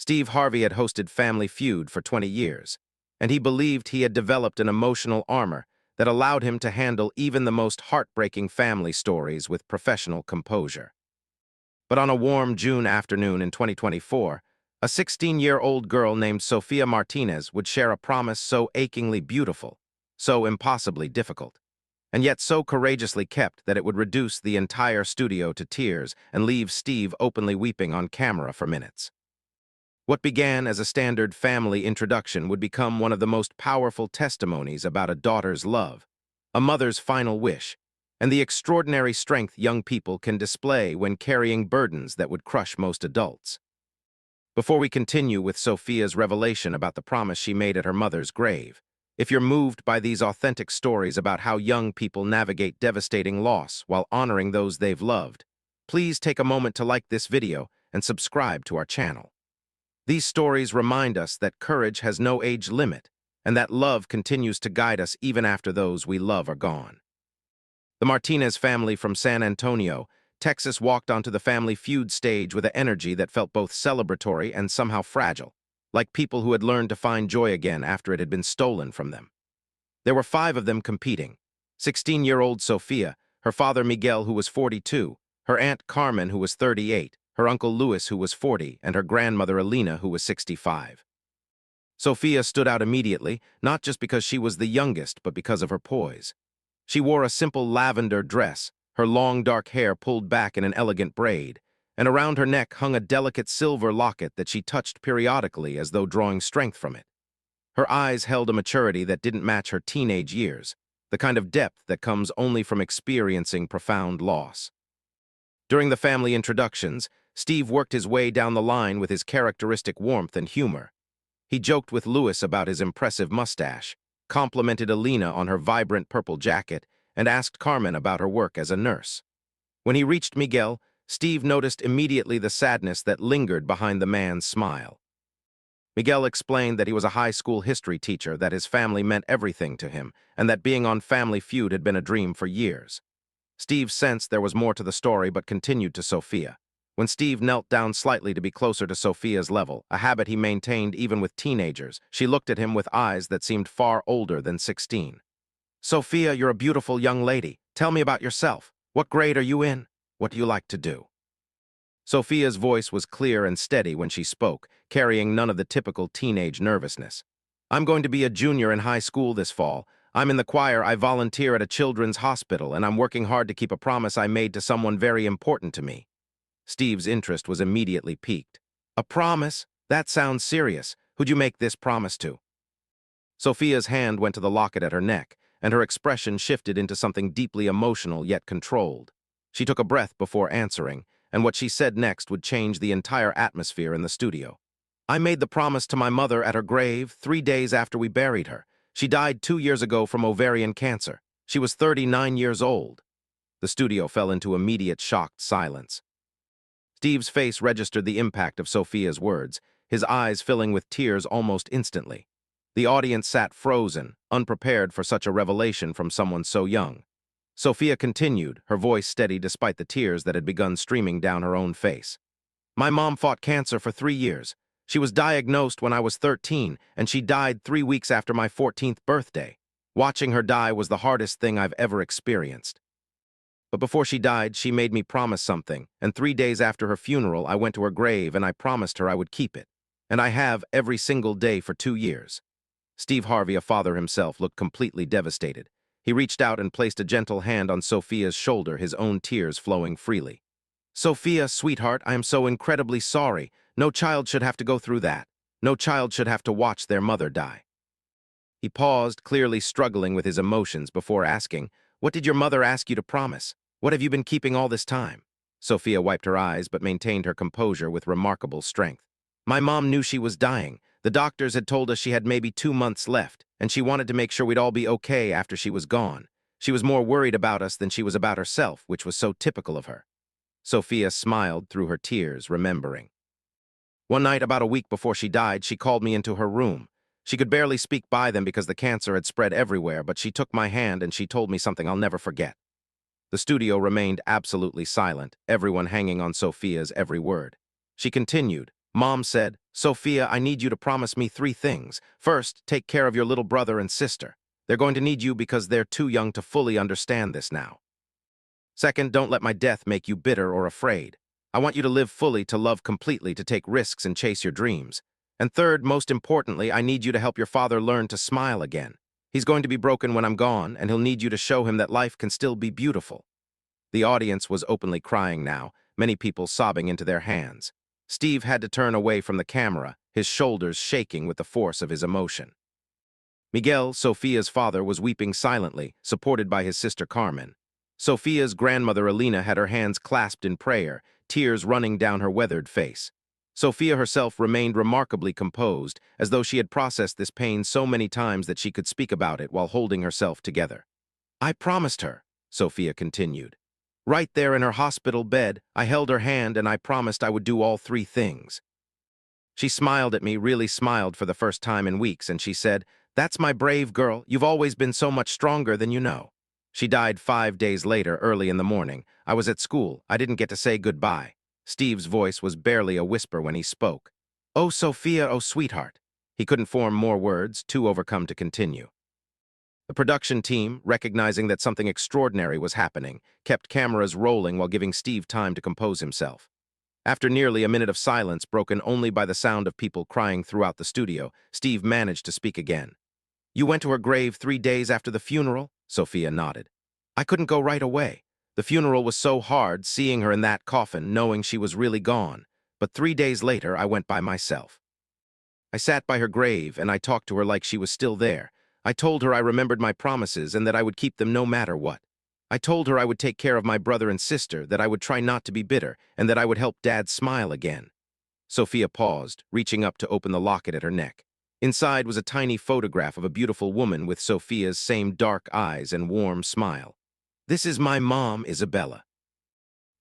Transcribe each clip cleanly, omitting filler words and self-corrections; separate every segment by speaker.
Speaker 1: Harvey had hosted Family Feud for 20 years, and he believed he had developed an emotional armor that allowed him to handle even the most heartbreaking family stories with professional composure. But on a warm June afternoon in 2024, a 16-year-old girl named Sofia Martinez would share a promise so achingly beautiful, so impossibly difficult, and yet so courageously kept that it would reduce the entire studio to tears and leave Steve openly weeping on camera for minutes. What began as a standard family introduction would become one of the most powerful testimonies about a daughter's love, a mother's final wish, and the extraordinary strength young people can display when carrying burdens that would crush most adults. Before we continue with Sofia's revelation about the promise she made at her mother's grave, if you're moved by these authentic stories about how young people navigate devastating loss while honoring those they've loved, please take a moment to like this video and subscribe to our channel. These stories remind us that courage has no age limit and that love continues to guide us even after those we love are gone. The Martinez family from San Antonio, Texas walked onto the Family Feud stage with an energy that felt both celebratory and somehow fragile, like people who had learned to find joy again after it had been stolen from them. There were 5 of them competing: 16-year-old Sofia, her father Miguel, who was 42, her aunt Carmen, who was 38, her uncle Luis, who was 40, and her grandmother Alina, who was 65. Sofia stood out immediately, not just because she was the youngest, but because of her poise. She wore a simple lavender dress, her long dark hair pulled back in an elegant braid, and around her neck hung a delicate silver locket that she touched periodically as though drawing strength from it. Her eyes held a maturity that didn't match her teenage years, the kind of depth that comes only from experiencing profound loss. During the family introductions, Steve worked his way down the line with his characteristic warmth and humor. He joked with Louis about his impressive mustache, complimented Alina on her vibrant purple jacket, and asked Carmen about her work as a nurse. When he reached Miguel, Steve noticed immediately the sadness that lingered behind the man's smile. Miguel explained that he was a high school history teacher, that his family meant everything to him, and that being on Family Feud had been a dream for years. Steve sensed there was more to the story but continued to Sofia. When Steve knelt down slightly to be closer to Sofia's level, a habit he maintained even with teenagers, she looked at him with eyes that seemed far older than 16. "Sofia, you're a beautiful young lady. Tell me about yourself. What grade are you in? What do you like to do?" Sofia's voice was clear and steady when she spoke, carrying none of the typical teenage nervousness. "I'm going to be a junior in high school this fall. I'm in the choir, I volunteer at a children's hospital, and I'm working hard to keep a promise I made to someone very important to me." Steve's interest was immediately piqued. "A promise? That sounds serious. Who'd you make this promise to?" Sofia's hand went to the locket at her neck, and her expression shifted into something deeply emotional yet controlled. She took a breath before answering, and what she said next would change the entire atmosphere in the studio. "I made the promise to my mother at her grave 3 days after we buried her. She died 2 years ago from ovarian cancer. She was 39 years old." The studio fell into immediate shocked silence. Steve's face registered the impact of Sofia's words, his eyes filling with tears almost instantly. The audience sat frozen, unprepared for such a revelation from someone so young. Sofia continued, her voice steady despite the tears that had begun streaming down her own face. "My mom fought cancer for 3 years. She was diagnosed when I was 13, and she died 3 weeks after my 14th birthday. Watching her die was the hardest thing I've ever experienced. But before she died, she made me promise something, and 3 days after her funeral, I went to her grave and I promised her I would keep it. And I have every single day for 2 years." Steve Harvey, a father himself, looked completely devastated. He reached out and placed a gentle hand on Sofia's shoulder, his own tears flowing freely. "Sofia, sweetheart, I am so incredibly sorry. No child should have to go through that. No child should have to watch their mother die." He paused, clearly struggling with his emotions, before asking, "What did your mother ask you to promise? What have you been keeping all this time?" Sofia wiped her eyes but maintained her composure with remarkable strength. "My mom knew she was dying. The doctors had told us she had maybe 2 months left, and she wanted to make sure we'd all be okay after she was gone. She was more worried about us than she was about herself, which was so typical of her." Sofia smiled through her tears, remembering. "One night, about a week before she died, she called me into her room. She could barely speak by them because the cancer had spread everywhere, but she took my hand and she told me something I'll never forget." The studio remained absolutely silent, everyone hanging on Sofia's every word. She continued, Mom said, "Sophia, I need you to promise me 3 things. First, take care of your little brother and sister. They're going to need you because they're too young to fully understand this now. Second, don't let my death make you bitter or afraid. I want you to live fully, to love completely, to take risks and chase your dreams. And third, most importantly, I need you to help your father learn to smile again. He's going to be broken when I'm gone, and he'll need you to show him that life can still be beautiful." The audience was openly crying now, many people sobbing into their hands. Steve had to turn away from the camera, his shoulders shaking with the force of his emotion. Miguel, Sophia's father, was weeping silently, supported by his sister Carmen. Sophia's grandmother Alina had her hands clasped in prayer, tears running down her weathered face. Sophia herself remained remarkably composed, as though she had processed this pain so many times that she could speak about it while holding herself together. "I promised her," Sophia continued. "Right there in her hospital bed, I held her hand and I promised I would do all 3 things. She smiled at me, really smiled for the first time in weeks, and she said, 'That's my brave girl. You've always been so much stronger than you know.' She died 5 days later, early in the morning. I was at school. I didn't get to say goodbye." Steve's voice was barely a whisper when he spoke. "Oh, Sophia, oh, sweetheart." He couldn't form more words, too overcome to continue. The production team, recognizing that something extraordinary was happening, kept cameras rolling while giving Steve time to compose himself. After nearly a minute of silence, broken only by the sound of people crying throughout the studio, Steve managed to speak again. "You went to her grave 3 days after the funeral?" Sophia nodded. "I couldn't go right away. The funeral was so hard, seeing her in that coffin, knowing she was really gone. But 3 days later, I went by myself. I sat by her grave, and I talked to her like she was still there. I told her I remembered my promises and that I would keep them no matter what. I told her I would take care of my brother and sister, that I would try not to be bitter, and that I would help Dad smile again." Sophia paused, reaching up to open the locket at her neck. Inside was a tiny photograph of a beautiful woman with Sophia's same dark eyes and warm smile. "This is my mom, Isabella.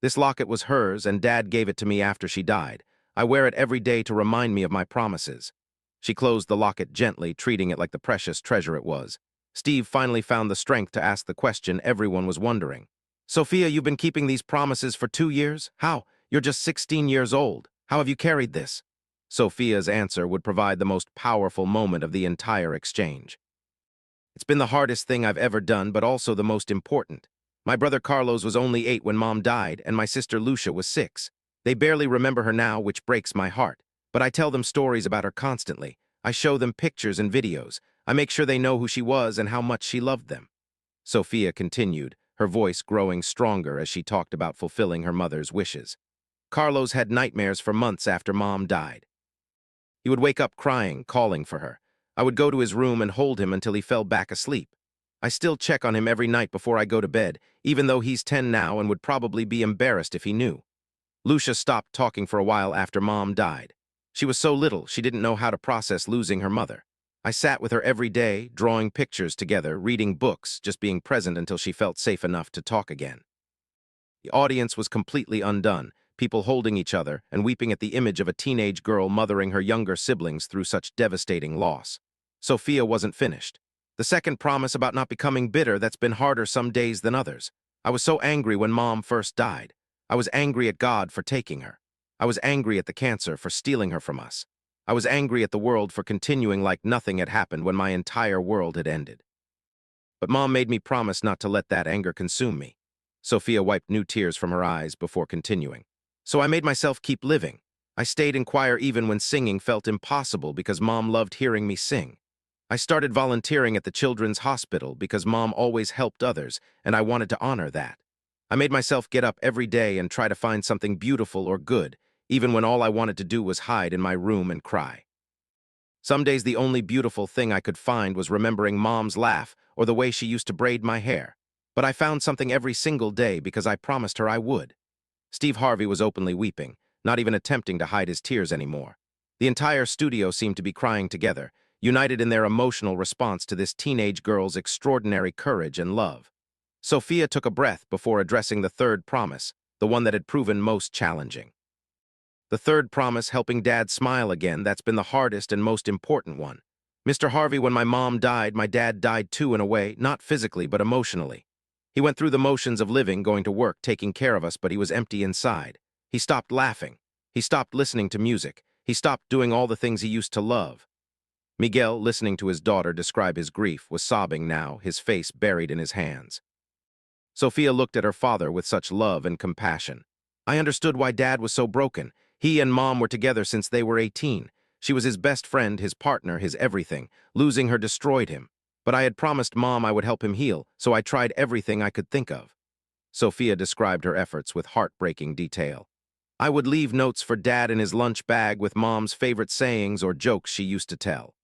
Speaker 1: This locket was hers, and Dad gave it to me after she died. I wear it every day to remind me of my promises." She closed the locket gently, treating it like the precious treasure it was. Steve finally found the strength to ask the question everyone was wondering. "Sophia, you've been keeping these promises for 2 years? How? You're just 16 years old. How have you carried this?" Sophia's answer would provide the most powerful moment of the entire exchange. "It's been the hardest thing I've ever done, but also the most important. My brother Carlos was only 8 when Mom died, and my sister Lucia was 6. They barely remember her now, which breaks my heart. But I tell them stories about her constantly. I show them pictures and videos. I make sure they know who she was and how much she loved them." Sophia continued, her voice growing stronger as she talked about fulfilling her mother's wishes. "Carlos had nightmares for months after Mom died. He would wake up crying, calling for her. I would go to his room and hold him until he fell back asleep. I still check on him every night before I go to bed, even though he's 10 now and would probably be embarrassed if he knew." Lucia stopped talking for a while after Mom died. She was so little, she didn't know how to process losing her mother. I sat with her every day, drawing pictures together, reading books, just being present until she felt safe enough to talk again. The audience was completely undone, people holding each other and weeping at the image of a teenage girl mothering her younger siblings through such devastating loss. Sophia wasn't finished. "The second promise about not becoming bitter, that's been harder some days than others. I was so angry when Mom first died. I was angry at God for taking her. I was angry at the cancer for stealing her from us. I was angry at the world for continuing like nothing had happened when my entire world had ended. But Mom made me promise not to let that anger consume me." Sophia wiped new tears from her eyes before continuing. "So I made myself keep living. I stayed in choir even when singing felt impossible because Mom loved hearing me sing. I started volunteering at the children's hospital because Mom always helped others, and I wanted to honor that. I made myself get up every day and try to find something beautiful or good, even when all I wanted to do was hide in my room and cry. Some days the only beautiful thing I could find was remembering Mom's laugh or the way she used to braid my hair. But I found something every single day because I promised her I would." Steve Harvey was openly weeping, not even attempting to hide his tears anymore. The entire studio seemed to be crying together, united in their emotional response to this teenage girl's extraordinary courage and love. Sophia took a breath before addressing the third promise, the one that had proven most challenging. "The third promise, helping Dad smile again, that's been the hardest and most important one. Mr. Harvey, when my mom died, my dad died too in a way, not physically but emotionally. He went through the motions of living, going to work, taking care of us, but he was empty inside. He stopped laughing. He stopped listening to music. He stopped doing all the things he used to love. Miguel, listening to his daughter describe his grief, was sobbing now, his face buried in his hands. Sophia looked at her father with such love and compassion. I understood why Dad was so broken. He and Mom were together since they were 18. She was his best friend, his partner, his everything. Losing her destroyed him. But I had promised Mom I would help him heal, so I tried everything I could think of. Sophia described her efforts with heartbreaking detail. I would leave notes for Dad in his lunch bag with Mom's favorite sayings or jokes she used to tell.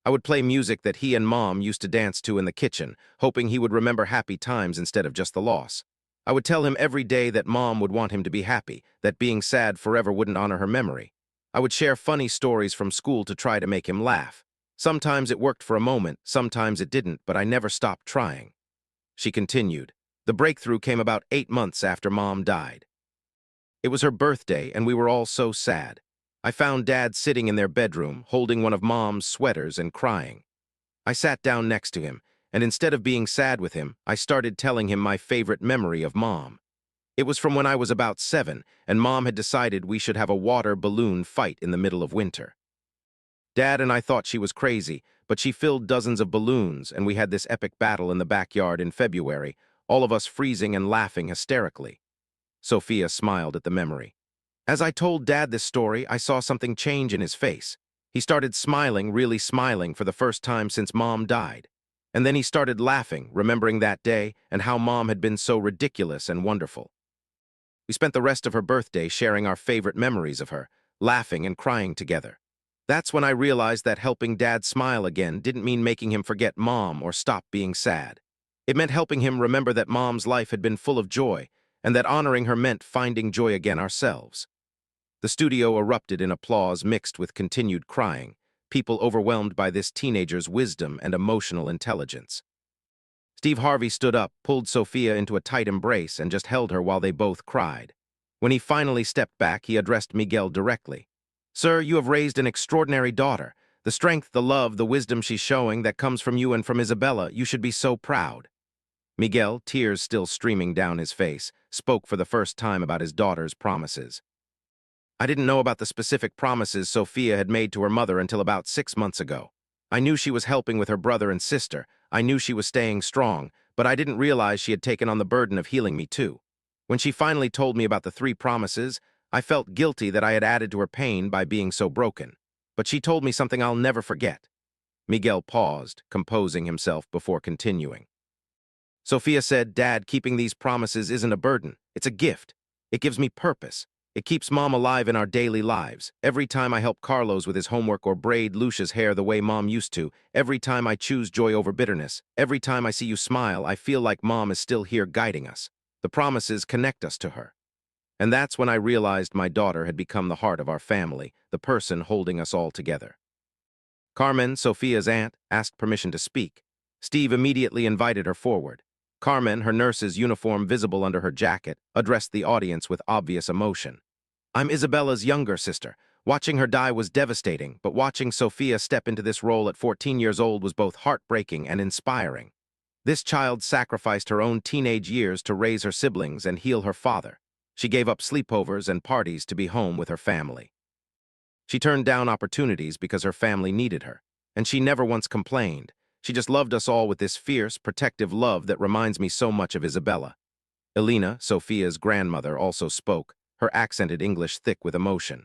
Speaker 1: I would play music that he and Mom used to dance to in the kitchen, hoping he would remember happy times instead of just the loss. I would tell him every day that Mom would want him to be happy, that being sad forever wouldn't honor her memory. I would share funny stories from school to try to make him laugh. Sometimes it worked for a moment, sometimes it didn't, but I never stopped trying. She continued. The breakthrough came about 8 months after Mom died. It was her birthday, and we were all so sad. I found Dad sitting in their bedroom, holding one of Mom's sweaters and crying. I sat down next to him, and instead of being sad with him, I started telling him my favorite memory of Mom. It was from when I was about 7, and Mom had decided we should have a water balloon fight in the middle of winter. Dad and I thought she was crazy, but she filled dozens of balloons, and we had this epic battle in the backyard in February, all of us freezing and laughing hysterically. Sophia smiled at the memory. As I told Dad this story, I saw something change in his face. He started smiling, really smiling, for the first time since Mom died. And then he started laughing, remembering that day and how Mom had been so ridiculous and wonderful. We spent the rest of her birthday sharing our favorite memories of her, laughing and crying together. That's when I realized that helping Dad smile again didn't mean making him forget Mom or stop being sad. It meant helping him remember that Mom's life had been full of joy, and that honoring her meant finding joy again ourselves. The studio erupted in applause mixed with continued crying, people overwhelmed by this teenager's wisdom and emotional intelligence. Steve Harvey stood up, pulled Sophia into a tight embrace, and just held her while they both cried. When he finally stepped back, he addressed Miguel directly. Sir, you have raised an extraordinary daughter. The strength, the love, the wisdom she's showing that comes from you and from Isabella, you should be so proud. Miguel, tears still streaming down his face, spoke for the first time about his daughter's promises. I didn't know about the specific promises Sophia had made to her mother until about 6 months ago. I knew she was helping with her brother and sister. I knew she was staying strong, but I didn't realize she had taken on the burden of healing me too. When she finally told me about the 3 promises, I felt guilty that I had added to her pain by being so broken. But she told me something I'll never forget. Miguel paused, composing himself before continuing. Sophia said, Dad, keeping these promises isn't a burden. It's a gift. It gives me purpose. It keeps Mom alive in our daily lives. Every time I help Carlos with his homework or braid Lucia's hair the way Mom used to, every time I choose joy over bitterness, every time I see you smile, I feel like Mom is still here guiding us. The promises connect us to her. And that's when I realized my daughter had become the heart of our family, the person holding us all together. Carmen, Sophia's aunt, asked permission to speak. Steve immediately invited her forward. Carmen, her nurse's uniform visible under her jacket, addressed the audience with obvious emotion. I'm Isabella's younger sister. Watching her die was devastating, but watching Sophia step into this role at 14 years old was both heartbreaking and inspiring. This child sacrificed her own teenage years to raise her siblings and heal her father. She gave up sleepovers and parties to be home with her family. She turned down opportunities because her family needed her, and she never once complained. She just loved us all with this fierce, protective love that reminds me so much of Isabella. Elena, Sophia's grandmother, also spoke, her accented English thick with emotion.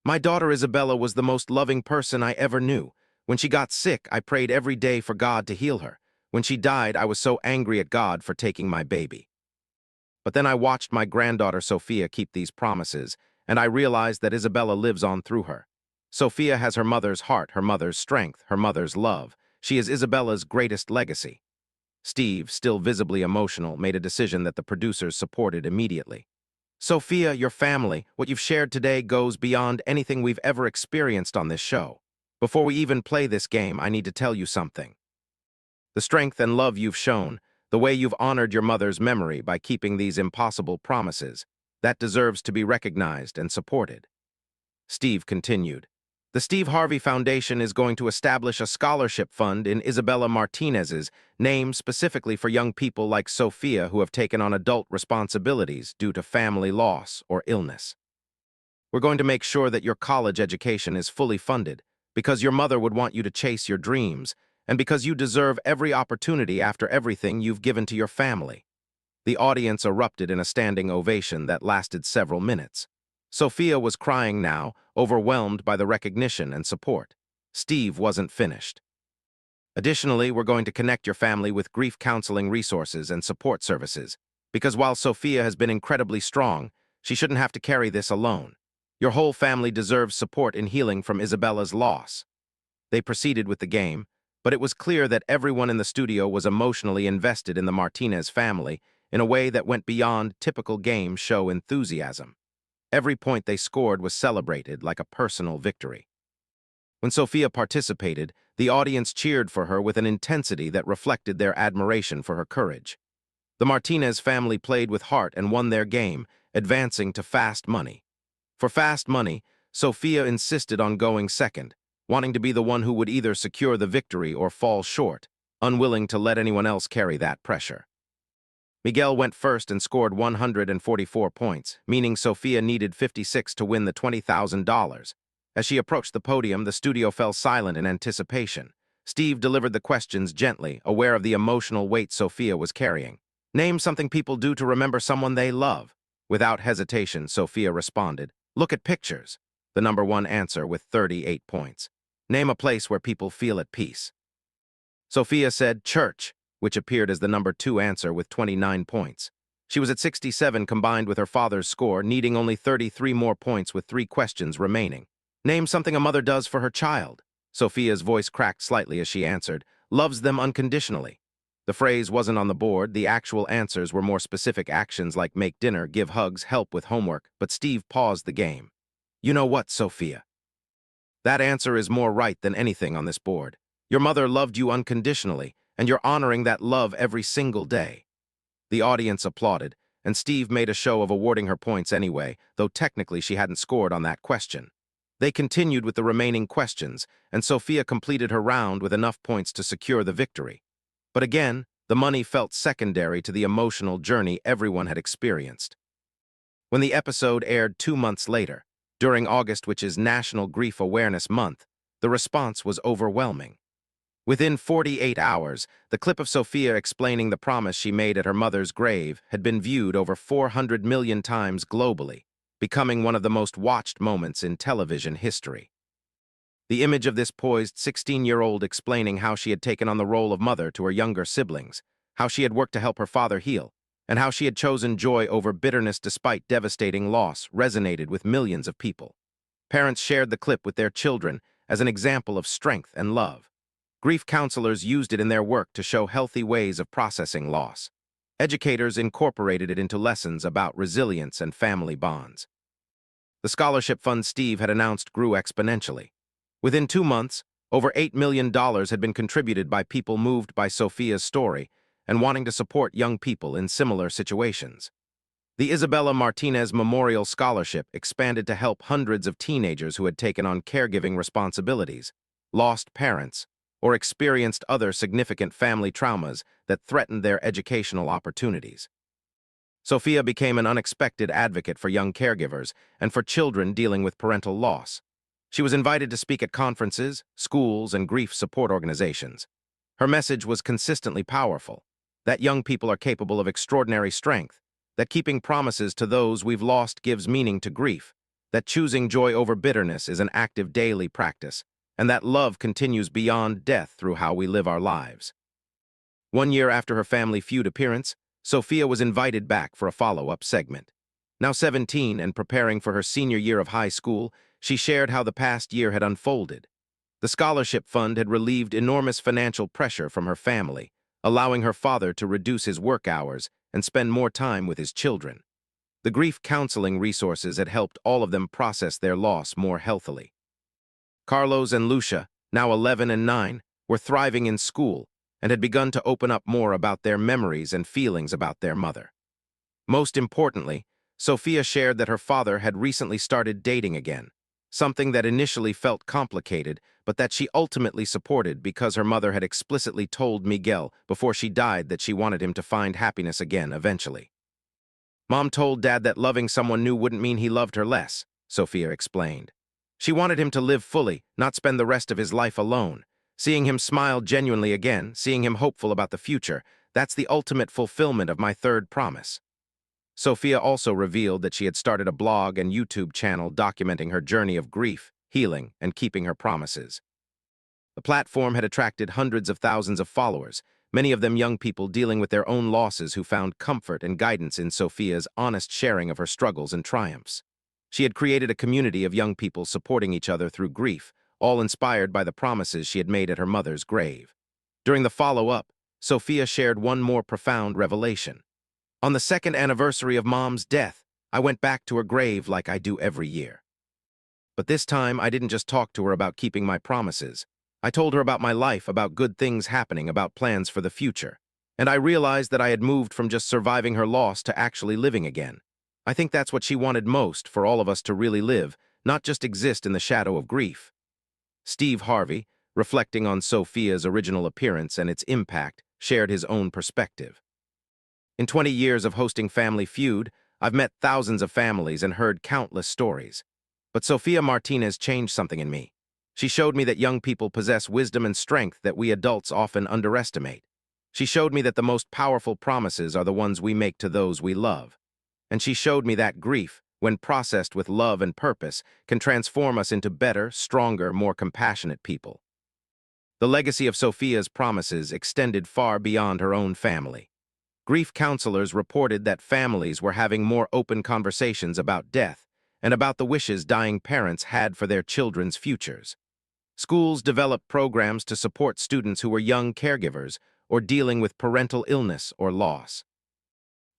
Speaker 1: My daughter Isabella was the most loving person I ever knew. When she got sick, I prayed every day for God to heal her. When she died, I was so angry at God for taking my baby. But then I watched my granddaughter Sophia keep these promises, and I realized that Isabella lives on through her. Sophia has her mother's heart, her mother's strength, her mother's love. She is Isabella's greatest legacy. Steve, still visibly emotional, made a decision that the producers supported immediately. Sophia, your family, what you've shared today goes beyond anything we've ever experienced on this show. Before we even play this game, I need to tell you something. The strength and love you've shown, the way you've honored your mother's memory by keeping these impossible promises, that deserves to be recognized and supported. Steve continued. The Steve Harvey Foundation is going to establish a scholarship fund in Isabella Martinez's name specifically for young people like Sophia who have taken on adult responsibilities due to family loss or illness. We're going to make sure that your college education is fully funded, because your mother would want you to chase your dreams, and because you deserve every opportunity after everything you've given to your family." The audience erupted in a standing ovation that lasted several minutes. Sophia was crying now, overwhelmed by the recognition and support. Steve wasn't finished. "Additionally, we're going to connect your family with grief counseling resources and support services, because while Sophia has been incredibly strong, she shouldn't have to carry this alone. Your whole family deserves support in healing from Isabella's loss." They proceeded with the game, but it was clear that everyone in the studio was emotionally invested in the Martinez family in a way that went beyond typical game show enthusiasm. Every point they scored was celebrated like a personal victory. When Sophia participated, the audience cheered for her with an intensity that reflected their admiration for her courage. The Martinez family played with heart and won their game, advancing to fast money. For fast money, Sophia insisted on going second, wanting to be the one who would either secure the victory or fall short, unwilling to let anyone else carry that pressure. Miguel went first and scored 144 points, meaning Sophia needed 56 to win the $20,000. As she approached the podium, the studio fell silent in anticipation. Steve delivered the questions gently, aware of the emotional weight Sophia was carrying. "Name something people do to remember someone they love." Without hesitation, Sophia responded, "Look at pictures." The number one answer with 38 points. "Name a place where people feel at peace." Sophia said, "Church," which appeared as the number two answer with 29 points. She was at 67 combined with her father's score, needing only 33 more points with 3 questions remaining. "Name something a mother does for her child." Sophia's voice cracked slightly as she answered, "Loves them unconditionally." The phrase wasn't on the board, the actual answers were more specific actions like make dinner, give hugs, help with homework, but Steve paused the game. "You know what, Sophia? That answer is more right than anything on this board. Your mother loved you unconditionally, and you're honoring that love every single day." The audience applauded, and Steve made a show of awarding her points anyway, though technically she hadn't scored on that question. They continued with the remaining questions, and Sophia completed her round with enough points to secure the victory. But again, the money felt secondary to the emotional journey everyone had experienced. When the episode aired 2 months later, during August, which is National Grief Awareness Month, the response was overwhelming. Within 48 hours, the clip of Sophia explaining the promise she made at her mother's grave had been viewed over 400 million times globally, becoming one of the most watched moments in television history. The image of this poised 16-year-old explaining how she had taken on the role of mother to her younger siblings, how she had worked to help her father heal, and how she had chosen joy over bitterness despite devastating loss resonated with millions of people. Parents shared the clip with their children as an example of strength and love. Grief counselors used it in their work to show healthy ways of processing loss. Educators incorporated it into lessons about resilience and family bonds. The scholarship fund Steve had announced grew exponentially. Within 2 months, over $8 million had been contributed by people moved by Sophia's story and wanting to support young people in similar situations. The Isabella Martinez Memorial Scholarship expanded to help hundreds of teenagers who had taken on caregiving responsibilities, lost parents, or experienced other significant family traumas that threatened their educational opportunities. Sophia became an unexpected advocate for young caregivers and for children dealing with parental loss. She was invited to speak at conferences, schools, and grief support organizations. Her message was consistently powerful, that young people are capable of extraordinary strength, that keeping promises to those we've lost gives meaning to grief, that choosing joy over bitterness is an active daily practice, and that love continues beyond death through how we live our lives. 1 year after her Family Feud appearance, Sophia was invited back for a follow-up segment. Now 17 and preparing for her senior year of high school, she shared how the past year had unfolded. The scholarship fund had relieved enormous financial pressure from her family, allowing her father to reduce his work hours and spend more time with his children. The grief counseling resources had helped all of them process their loss more healthily. Carlos and Lucia, now 11 and 9, were thriving in school and had begun to open up more about their memories and feelings about their mother. Most importantly, Sophia shared that her father had recently started dating again, something that initially felt complicated, but that she ultimately supported because her mother had explicitly told Miguel before she died that she wanted him to find happiness again eventually. "Mom told Dad that loving someone new wouldn't mean he loved her less," Sophia explained. She wanted him to live fully, not spend the rest of his life alone. Seeing him smile genuinely again, seeing him hopeful about the future, that's the ultimate fulfillment of my third promise. Sophia also revealed that she had started a blog and YouTube channel documenting her journey of grief, healing, and keeping her promises. The platform had attracted hundreds of thousands of followers, many of them young people dealing with their own losses who found comfort and guidance in Sophia's honest sharing of her struggles and triumphs. She had created a community of young people supporting each other through grief, all inspired by the promises she had made at her mother's grave. During the follow-up, Sophia shared one more profound revelation. On the second anniversary of Mom's death, I went back to her grave like I do every year. But this time, I didn't just talk to her about keeping my promises. I told her about my life, about good things happening, about plans for the future. And I realized that I had moved from just surviving her loss to actually living again. I think that's what she wanted most, for all of us to really live, not just exist in the shadow of grief. Steve Harvey, reflecting on Sophia's original appearance and its impact, shared his own perspective. In 20 years of hosting Family Feud, I've met thousands of families and heard countless stories. But Sophia Martinez changed something in me. She showed me that young people possess wisdom and strength that we adults often underestimate. She showed me that the most powerful promises are the ones we make to those we love. And she showed me that grief, when processed with love and purpose, can transform us into better, stronger, more compassionate people. The legacy of Sophia's promises extended far beyond her own family. Grief counselors reported that families were having more open conversations about death and about the wishes dying parents had for their children's futures. Schools developed programs to support students who were young caregivers or dealing with parental illness or loss.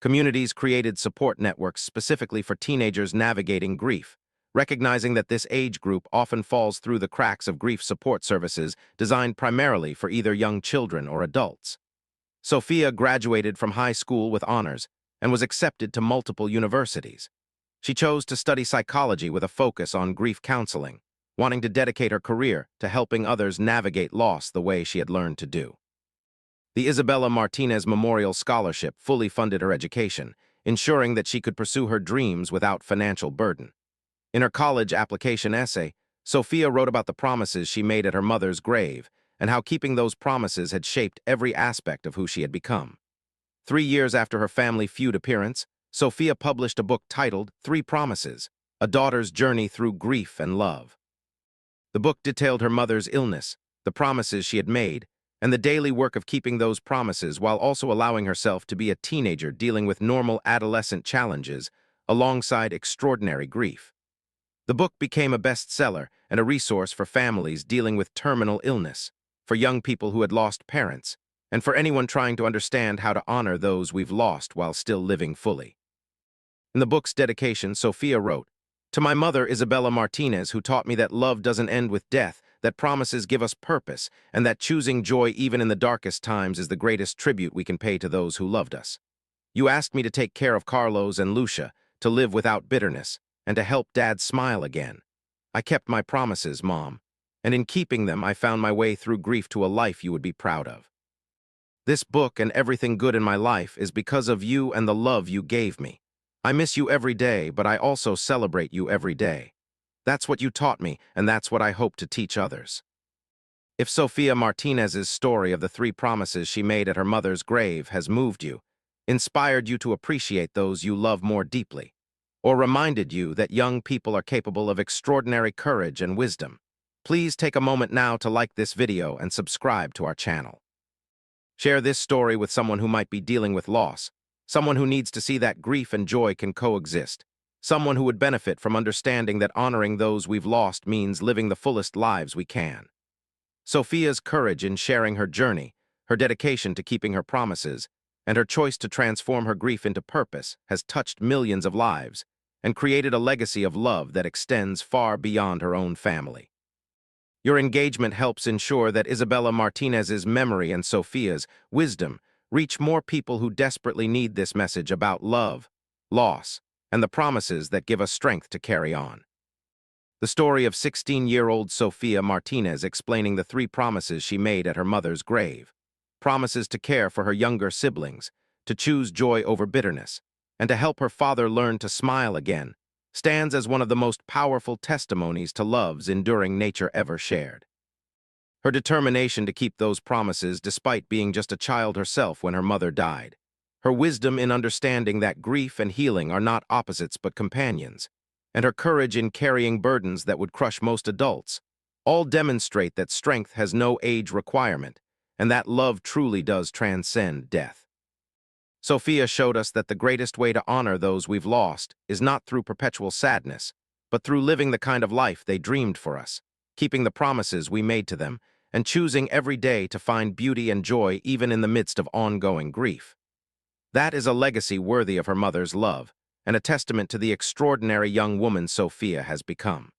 Speaker 1: Communities created support networks specifically for teenagers navigating grief, recognizing that this age group often falls through the cracks of grief support services designed primarily for either young children or adults. Sophia graduated from high school with honors and was accepted to multiple universities. She chose to study psychology with a focus on grief counseling, wanting to dedicate her career to helping others navigate loss the way she had learned to do. The Isabella Martinez Memorial Scholarship fully funded her education, ensuring that she could pursue her dreams without financial burden. In her college application essay, Sophia wrote about the promises she made at her mother's grave and how keeping those promises had shaped every aspect of who she had become. 3 years after her Family Feud appearance, Sophia published a book titled 3 Promises: A Daughter's Journey Through Grief and Love. The book detailed her mother's illness, the promises she had made, and the daily work of keeping those promises while also allowing herself to be a teenager dealing with normal adolescent challenges alongside extraordinary grief. The book became a bestseller and a resource for families dealing with terminal illness, for young people who had lost parents, and for anyone trying to understand how to honor those we've lost while still living fully. In the book's dedication, Sophia wrote, "To my mother, Isabella Martinez, who taught me that love doesn't end with death, that promises give us purpose, and that choosing joy even in the darkest times is the greatest tribute we can pay to those who loved us. You asked me to take care of Carlos and Lucia, to live without bitterness, and to help Dad smile again. I kept my promises, Mom, and in keeping them, I found my way through grief to a life you would be proud of. This book and everything good in my life is because of you and the love you gave me. I miss you every day, but I also celebrate you every day. That's what you taught me, and that's what I hope to teach others." If Sophia Martinez's story of the 3 promises she made at her mother's grave has moved you, inspired you to appreciate those you love more deeply, or reminded you that young people are capable of extraordinary courage and wisdom, please take a moment now to like this video and subscribe to our channel. Share this story with someone who might be dealing with loss, someone who needs to see that grief and joy can coexist, someone who would benefit from understanding that honoring those we've lost means living the fullest lives we can. Sophia's courage in sharing her journey, her dedication to keeping her promises, and her choice to transform her grief into purpose has touched millions of lives and created a legacy of love that extends far beyond her own family. Your engagement helps ensure that Isabella Martinez's memory and Sophia's wisdom reach more people who desperately need this message about love, loss, and the promises that give us strength to carry on. The story of 16-year-old Sophia Martinez explaining the 3 promises she made at her mother's grave. Promises to care for her younger siblings, to choose joy over bitterness, and to help her father learn to smile again, stands as one of the most powerful testimonies to love's enduring nature ever shared. Her determination to keep those promises despite being just a child herself when her mother died. Her wisdom in understanding that grief and healing are not opposites but companions, and her courage in carrying burdens that would crush most adults, all demonstrate that strength has no age requirement, and that love truly does transcend death. Sophia showed us that the greatest way to honor those we've lost is not through perpetual sadness, but through living the kind of life they dreamed for us, keeping the promises we made to them, and choosing every day to find beauty and joy even in the midst of ongoing grief. That is a legacy worthy of her mother's love, and a testament to the extraordinary young woman Sophia has become.